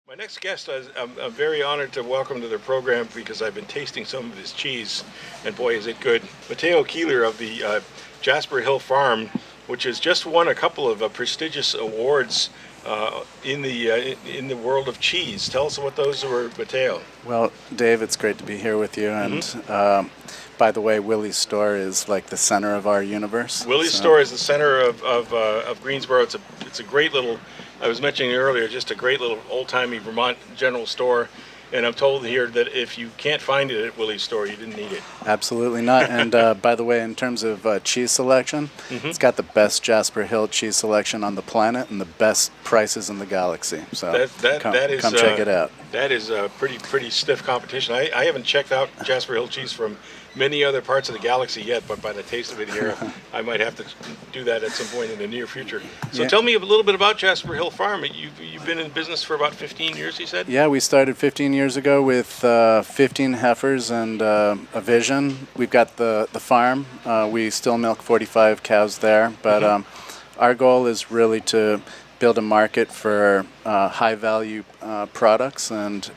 My next guest, I'm very honored to welcome to the program because I've been tasting some of his cheese, and boy, is it good. Mateo Kehler of the Jasper Hill Farm, which has just won a couple of prestigious awards in the world of cheese. Tell us what those were, Mateo. Well, Dave, it's great to be here with you. And by the way, Willie's store is like the center of our universe. Willie's store is the center of Greensboro. It's a great little. I was mentioning earlier, just a great little old-timey Vermont general store. And I'm told here that if you can't find it at Willie's store, you didn't need it. Absolutely not. And by the way, in terms of cheese selection, it's got the best Jasper Hill cheese selection on the planet and the best prices in the galaxy. So come check it out. That is a pretty stiff competition. I haven't checked out Jasper Hill cheese from many other parts of the galaxy yet, but by the taste of it here, I might have to do that at some point in the near future. So tell me a little bit about Jasper Hill Farm. You've been in business for about 15 years, you said? Yeah, we started 15 years ago with 15 heifers and a vision. We've got the farm. We still milk 45 cows there, but our goal is really to build a market for high-value products, and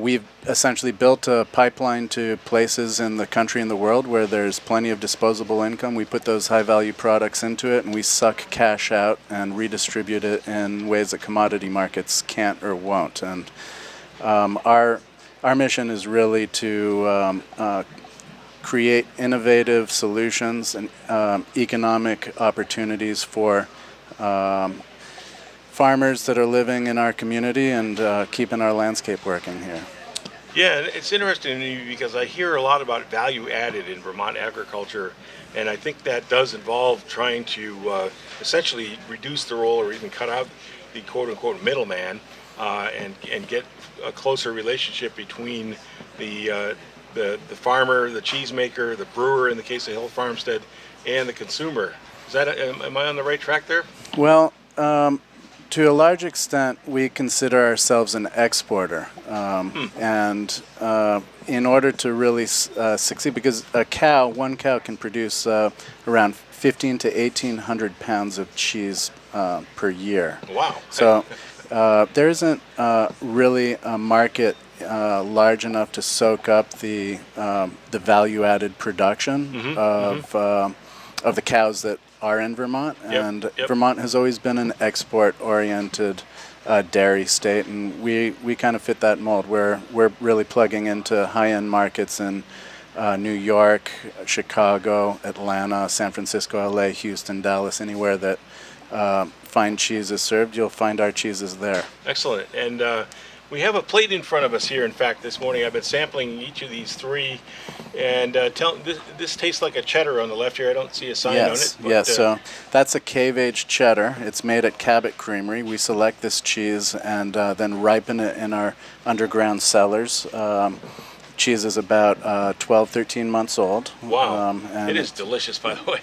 we've essentially built a pipeline to places in the country and the world where there's plenty of disposable income. We put those high-value products into it, and we suck cash out and redistribute it in ways that commodity markets can't or won't. And our mission is really to create innovative solutions and economic opportunities for farmers that are living in our community and keeping our landscape working here. Yeah, it's interesting to me because I hear a lot about value added in Vermont agriculture, and I think that does involve trying to essentially reduce the role or even cut out the quote-unquote middleman and get a closer relationship between the farmer, the cheesemaker, the brewer in the case of Hill Farmstead, and the consumer. Am I on the right track there? Well, to a large extent, we consider ourselves an exporter, and in order to really succeed, because one cow can produce around 15 to 1,800 pounds of cheese per year. Wow! So there isn't really a market large enough to soak up the value-added production of the cows that are in Vermont, and Vermont has always been an export-oriented dairy state, and we kind of fit that mold. We're really plugging into high-end markets in New York, Chicago, Atlanta, San Francisco, LA, Houston, Dallas, anywhere that fine cheese is served, you'll find our cheeses there. Excellent. And we have a plate in front of us here. In fact, this morning I've been sampling each of these three, and this tastes like a cheddar on the left here. I don't see a sign on it. But, yes, so that's a cave-aged cheddar. It's made at Cabot Creamery. We select this cheese and then ripen it in our underground cellars. Cheese is about 12, 13 months old. Wow. It is delicious, by the way.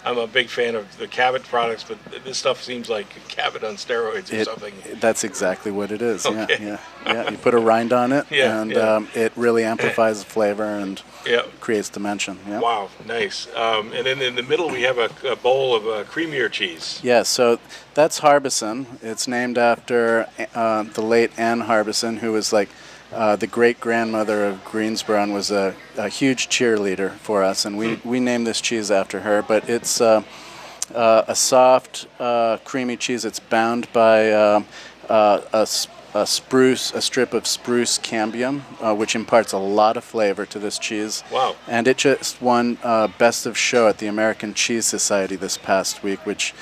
I'm a big fan of the Cabot products, but this stuff seems like Cabot on steroids or something. That's exactly what it is. Okay. Yeah. You put a rind on it, it really amplifies the flavor and creates dimension. Yeah. Wow, nice. And then in the middle we have a bowl of creamier cheese. Yeah, so that's Harbison. It's named after the late Ann Harbison, who was like the great-grandmother of Greensboro and was a huge cheerleader for us, and we named this cheese after her. But it's a soft, creamy cheese. It's bound by a strip of spruce cambium, which imparts a lot of flavor to this cheese. Wow. And it just won Best of Show at the American Cheese Society this past week, which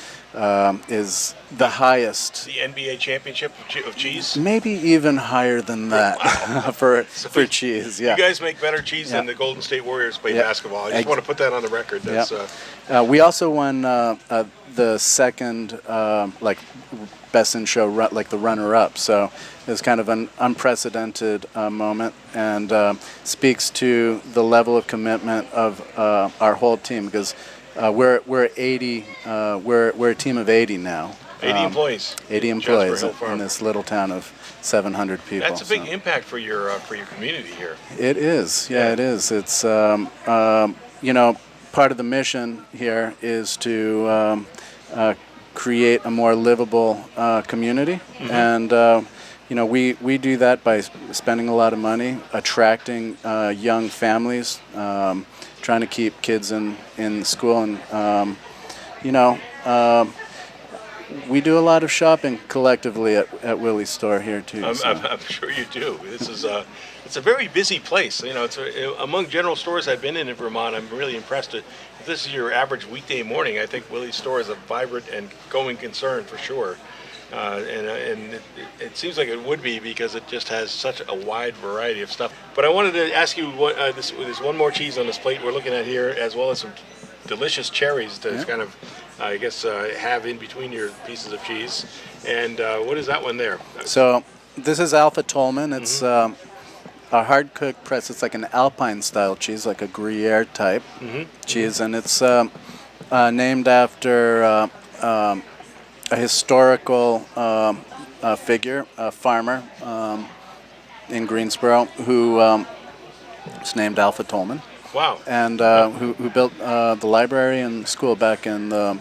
is the highest. The NBA championship of cheese? Maybe even higher than that. Wow. for cheese, yeah. You guys make better cheese than the Golden State Warriors play basketball. I just want to put that on the record. That's, we also won the second Best in Show, like the runner-up. So it's kind of an unprecedented moment, and speaks to the level of commitment of our whole team, because we're 80. We're a team of 80 now. 80 employees. 80 employees in this little town of 700 people. That's a big impact for your community here. It is. Yeah, it is. It's part of the mission here is to create a more livable community. And we do that by spending a lot of money, attracting young families, trying to keep kids in school, and we do a lot of shopping collectively at Willie's store here too. I'm sure you do. This is it's a very busy place. It's among general stores I've been in Vermont. I'm really impressed. If this is your average weekday morning, I think Willie's store is a vibrant and going concern for sure. And it seems like it would be because it just has such a wide variety of stuff. But I wanted to ask you, there's one more cheese on this plate we're looking at here, as well as some delicious cherries to kind of, I guess, have in between your pieces of cheese. And what is that one there? So this is Alpha Tolman. It's a hard-cooked press. It's like an Alpine-style cheese, like a Gruyere type cheese, and it's named after a historical figure, a farmer in Greensboro who is named Alpha Tolman. Wow. And who built the library and school back in the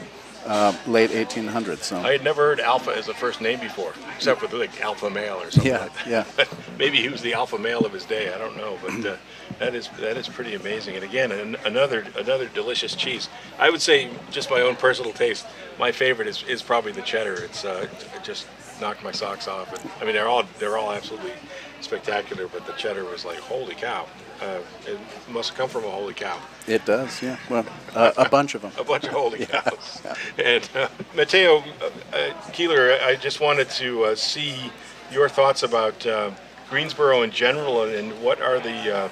late 1800s. So. I had never heard Alpha as a first name before, except for like alpha male or something like that. Yeah. Maybe he was the alpha male of his day. I don't know, but that is pretty amazing. And again, another delicious cheese. I would say, just my own personal taste, my favorite is probably the cheddar. It just knocked my socks off. I mean, they're all absolutely spectacular, but the cheddar was like, holy cow. It must come from a holy cow. It does, yeah. Well, a bunch of them. A bunch of holy cows. And Mateo Kehler, I just wanted to see your thoughts about Greensboro in general, and what are the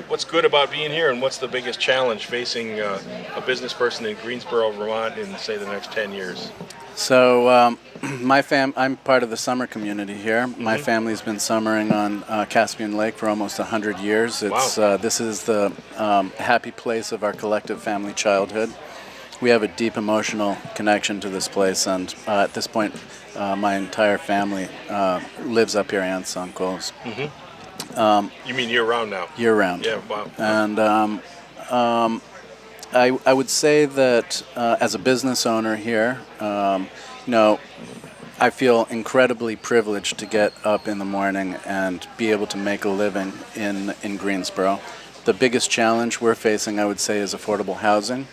what's good about being here, and what's the biggest challenge facing a business person in Greensboro, Vermont, in say the next 10 years? So I'm part of the summer community here. My family's been summering on Caspian Lake for almost 100 years. This is the happy place of our collective family childhood. We have a deep emotional connection to this place, and at this point, my entire family lives up here, aunts, uncles. You mean year-round now? Year-round. Yeah, wow. And I would say that as a business owner here, I feel incredibly privileged to get up in the morning and be able to make a living in Greensboro. The biggest challenge we're facing, I would say, is affordable housing.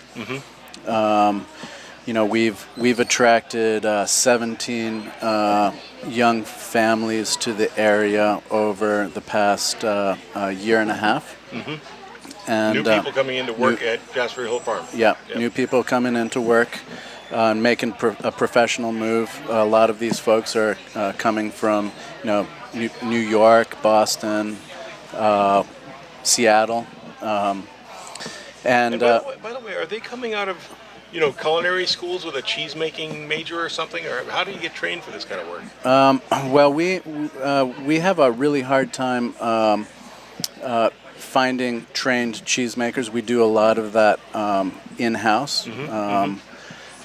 We've attracted 17 young families to the area over the past year and a half. And, new people coming into work at Jasper Hill Farm. Yeah, new people coming into work, making a professional move. A lot of these folks are coming from, New York, Boston, Seattle, and by the way, are they coming out of, culinary schools with a cheese-making major or something, or how do you get trained for this kind of work? Well, we have a really hard time finding trained cheesemakers. We do a lot of that in-house.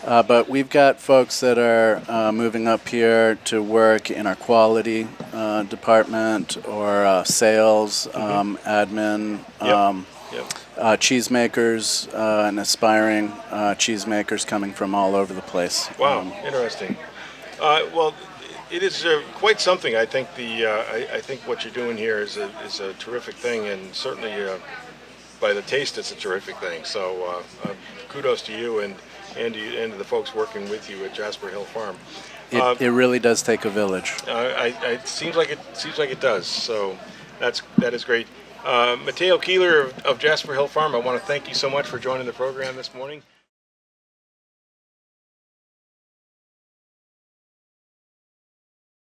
But we've got folks that are moving up here to work in our quality department or sales, admin, cheesemakers and aspiring cheesemakers coming from all over the place. Wow, interesting. Well, it is quite something. I think I think what you're doing here is a terrific thing, and certainly by the taste, it's a terrific thing. So kudos to you and to the folks working with you at Jasper Hill Farm. It really does take a village. It seems like it does. So that is great. Mateo Kehler of Jasper Hill Farm, I want to thank you so much for joining the program this morning.